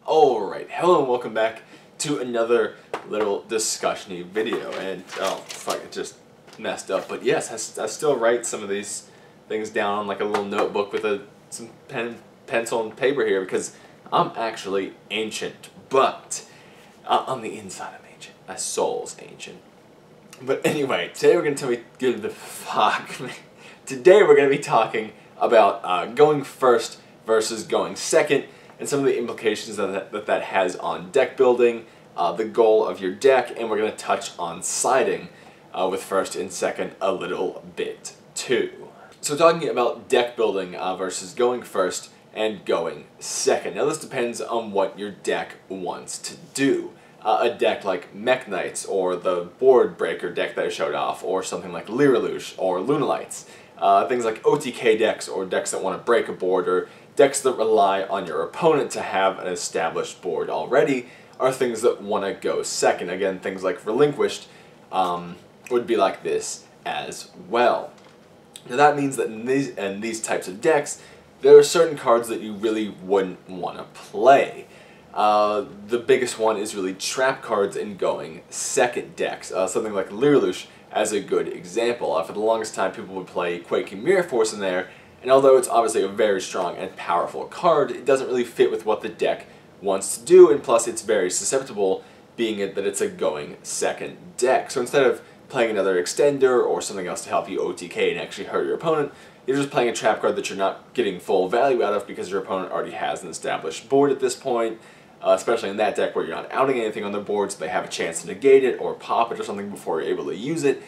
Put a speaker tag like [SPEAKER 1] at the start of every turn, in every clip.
[SPEAKER 1] Alright, hello and welcome back to another little discussion-y video, and fuck, it just messed up, but yes, I still write some of these things down on like a little notebook with some pencil and paper here, because I'm actually ancient, but on the inside I'm ancient, my soul's ancient. But anyway, today we're going to Today we're going to be talking about going first versus going second, and some of the implications that has on deck building, the goal of your deck, and we're going to touch on siding with first and second a little bit too. So talking about deck building versus going first and going second. Now this depends on what your deck wants to do. A deck like Mech Knights, or the Board Breaker deck that I showed off, or something like Lyriluche or Lunalights. Things like OTK decks, or decks that want to break a board, or decks that rely on your opponent to have an established board already, are things that want to go second. Again, things like Relinquished would be like this as well. Now that means that in these types of decks, there are certain cards that you really wouldn't want to play. The biggest one is really trap cards in going second decks. Something like Lyriluche as a good example. For the longest time, people would play Quaking Mirror Force in there, and although it's obviously a very strong and powerful card, it doesn't really fit with what the deck wants to do, and plus it's very susceptible, being that it's a going second deck. So instead of playing another extender or something else to help you OTK and actually hurt your opponent, you're just playing a trap card that you're not getting full value out of because your opponent already has an established board at this point. Especially in that deck where you're not outing anything on their board, so they have a chance to negate it or pop it or something before you're able to use it.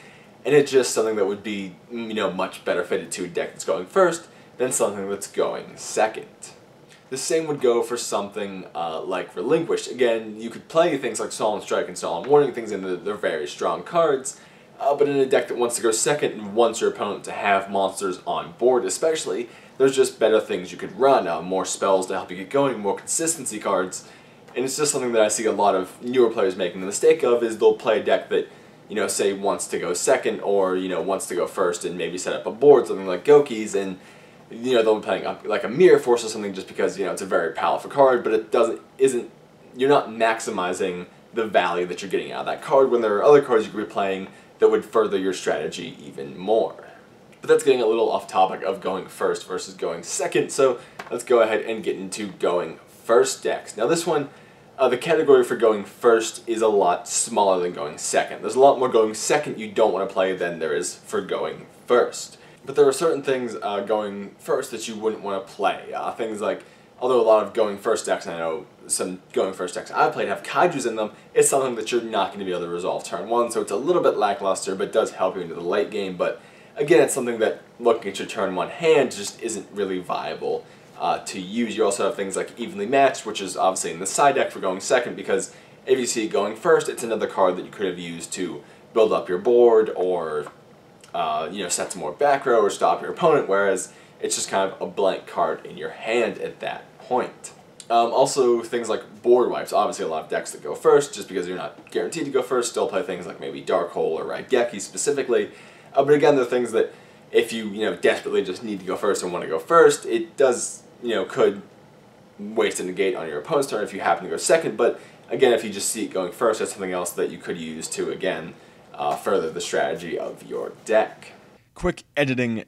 [SPEAKER 1] And it's just something that would be, much better fitted to a deck that's going first than something that's going second. The same would go for something like Relinquished. Again, you could play things like Solemn Strike and Solemn Warning, things in they're very strong cards, but in a deck that wants to go second and wants your opponent to have monsters on board especially, there's just better things you could run, more spells to help you get going, more consistency cards. And it's just something that I see a lot of newer players making the mistake of, is they'll play a deck that, say wants to go second, or, wants to go first and maybe set up a board, something like Goki's, and, they'll be playing like a Mirror Force or something just because, it's a very powerful card, but you're not maximizing the value that you're getting out of that card when there are other cards you could be playing that would further your strategy even more. But that's getting a little off topic of going first versus going second, so let's go ahead and get into going first decks. Now this one, the category for going first is a lot smaller than going second. There's a lot more going second you don't want to play than there is for going first. But there are certain things going first that you wouldn't want to play. Things like, although a lot of going first decks, I know some going first decks I've played have Kaijus in them, it's something that you're not going to be able to resolve turn one, so it's a little bit lackluster, but does help you into the late game. But again, it's something that, looking at your turn one hand, just isn't really viable to use. You also have things like Evenly Matched, which is obviously in the side deck for going second, because if you see it going first, it's another card that you could have used to build up your board, or set some more back row, or stop your opponent, whereas it's just kind of a blank card in your hand at that point. Also, things like board wipes. Obviously, a lot of decks that go first, just because you're not guaranteed to go first, still play things like maybe Dark Hole or Raigeki specifically. But again, they're things that if you desperately just need to go first and want to go first, it does could waste a negate on your opponent's turn if you happen to go second. But again, if you just see it going first, that's something else that you could use to again further the strategy of your deck.
[SPEAKER 2] Quick editing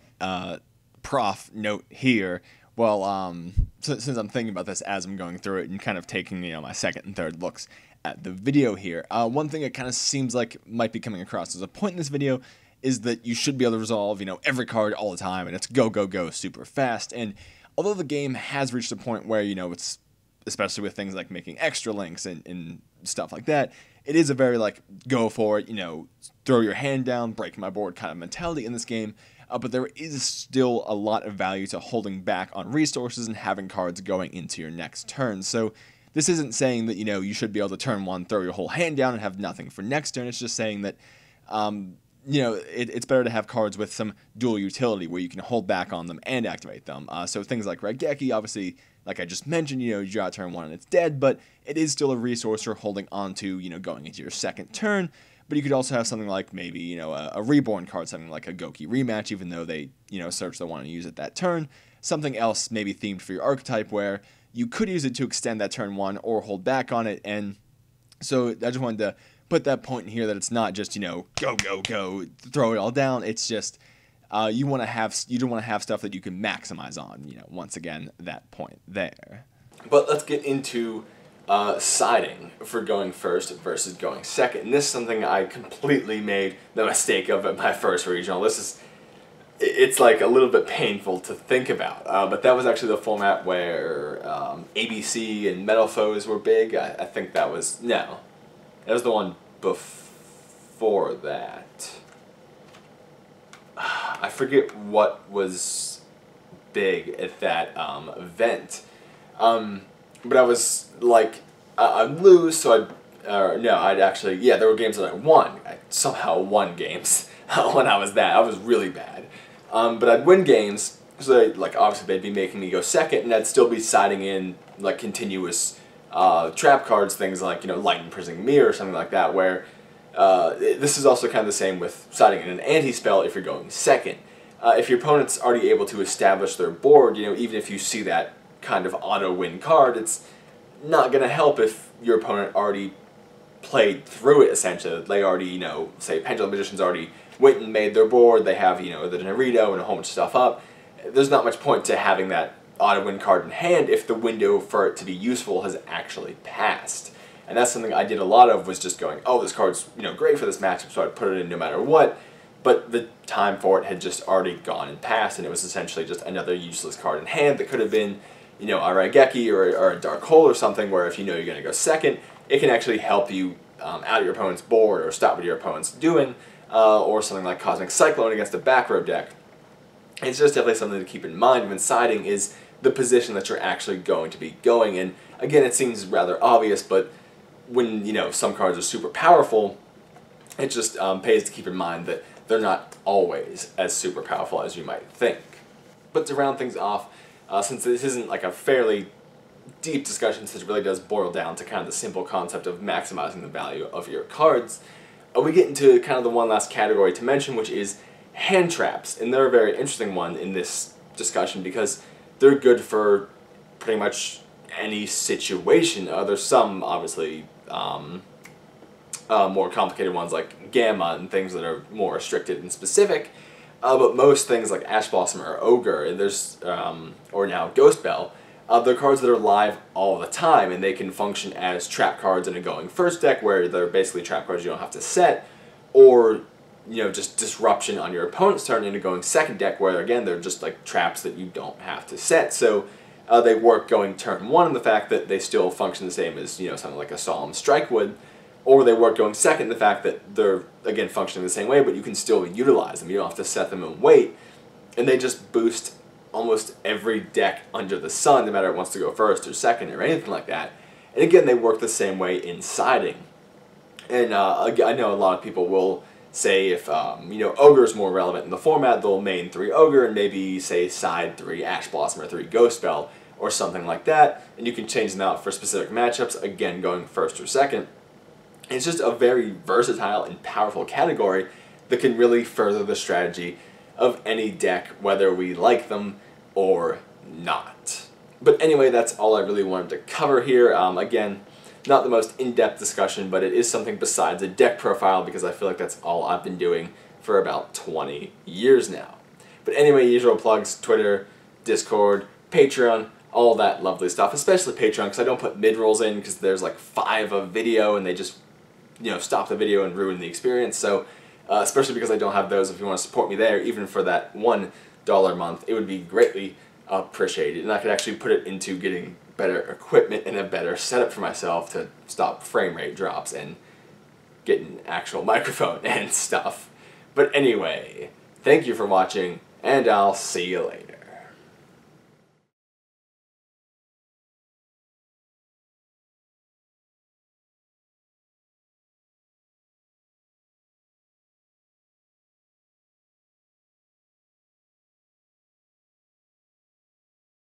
[SPEAKER 2] prof note here. Well, since I'm thinking about this as I'm going through it and kind of taking my second and third looks at the video here, one thing that kind of seems like might be coming across as a point in this video is that you should be able to resolve every card all the time, and it's go go go super fast. And although the game has reached a point where it's, especially with things like making extra links and stuff like that, it is a very go for it, throw your hand down, break my board kind of mentality in this game. But there is still a lot of value to holding back on resources and having cards going into your next turn. So this isn't saying that, you should be able to turn one, throw your whole hand down and have nothing for next turn. It's just saying that, it's better to have cards with some dual utility where you can hold back on them and activate them. So things like Raigeki, obviously, like I just mentioned, you draw turn one and it's dead, but it is still a resource you're holding on to, going into your second turn. But you could also have something like maybe, a Reborn card, something like a Goki Rematch, even though they, search they want to use it that turn. Something else maybe themed for your archetype where you could use it to extend that turn 1 or hold back on it. And so I just wanted to put that point in here that it's not just, go, go, go, throw it all down. It's just you don't want to have stuff that you can maximize on, once again, that point there.
[SPEAKER 1] But let's get into siding for going first versus going second. And this is something I completely made the mistake of at my first regional. It's like a little bit painful to think about, but that was actually the format where ABC and Metal Foes were big. I think that was the one before that. I forget what was big at that event, but I was like, I'd lose, so there were games that I won. I somehow won games when I was that. I was really bad. But I'd win games, so obviously they'd be making me go second, and I'd still be siding in continuous trap cards, things like Light Imprisoning Mirror or something like that, where this is also kind of the same with siding in an anti-spell if you're going second. If your opponent's already able to establish their board, even if you see that kind of auto-win card, it's not going to help if your opponent already played through it, essentially. They already, say Pendulum Magician's already went and made their board, they have, the Naruto and a whole bunch of stuff up. There's not much point to having that auto-win card in hand if the window for it to be useful has actually passed. And that's something I did a lot of, was just going, oh, this card's, great for this matchup, so I'd put it in no matter what. But the time for it had just already gone and passed, and it was essentially just another useless card in hand that could have been, a Raigeki or a Dark Hole or something, where if you're going to go second, it can actually help you out of your opponent's board or stop what your opponent's doing, or something like Cosmic Cyclone against a back row deck. It's just definitely something to keep in mind when siding is the position that you're actually going to be going. And again, it seems rather obvious, but when some cards are super powerful, it just pays to keep in mind that they're not always as super powerful as you might think. But to round things off, since this isn't like a fairly deep discussion, since it really does boil down to kind of the simple concept of maximizing the value of your cards, we get into kind of the one last category to mention, which is hand traps. And they're a very interesting one in this discussion because they're good for pretty much any situation. There's some, obviously, more complicated ones like Gamma and things that are more restricted and specific. But most things like Ash Blossom or Ogre, and there's or now Ghost Bell, they're cards that are live all the time, and they can function as trap cards in a going first deck, where they're basically trap cards you don't have to set, or just disruption on your opponent's turn in a going second deck, where again they're just like traps that you don't have to set. So they work going turn 1 in the fact that they still function the same as something like a Solemn Strike would. Or they work going second in the fact that they're, again, functioning the same way, but you can still utilize them. You don't have to set them and wait. And they just boost almost every deck under the sun, no matter if it wants to go first or second or anything like that. And again, they work the same way in siding. And I know a lot of people will say if, Ogre is more relevant in the format, they'll main 3 Ogre and maybe, say, side 3 Ash Blossom or 3 Ghost Bell or something like that. And you can change them out for specific matchups, again, going first or second. It's just a very versatile and powerful category that can really further the strategy of any deck, whether we like them or not. But anyway, that's all I really wanted to cover here. Again, not the most in-depth discussion, but it is something besides a deck profile, because I feel like that's all I've been doing for about 20 years now. But anyway, usual plugs: Twitter, Discord, Patreon, all that lovely stuff, especially Patreon, because I don't put mid-rolls in because there's like 5 a video and they just stop the video and ruin the experience. So especially because I don't have those, if you want to support me there, even for that $1 a month, it would be greatly appreciated. And I could actually put it into getting better equipment and a better setup for myself to stop frame rate drops and get an actual microphone and stuff. But anyway, thank you for watching, and I'll see you later.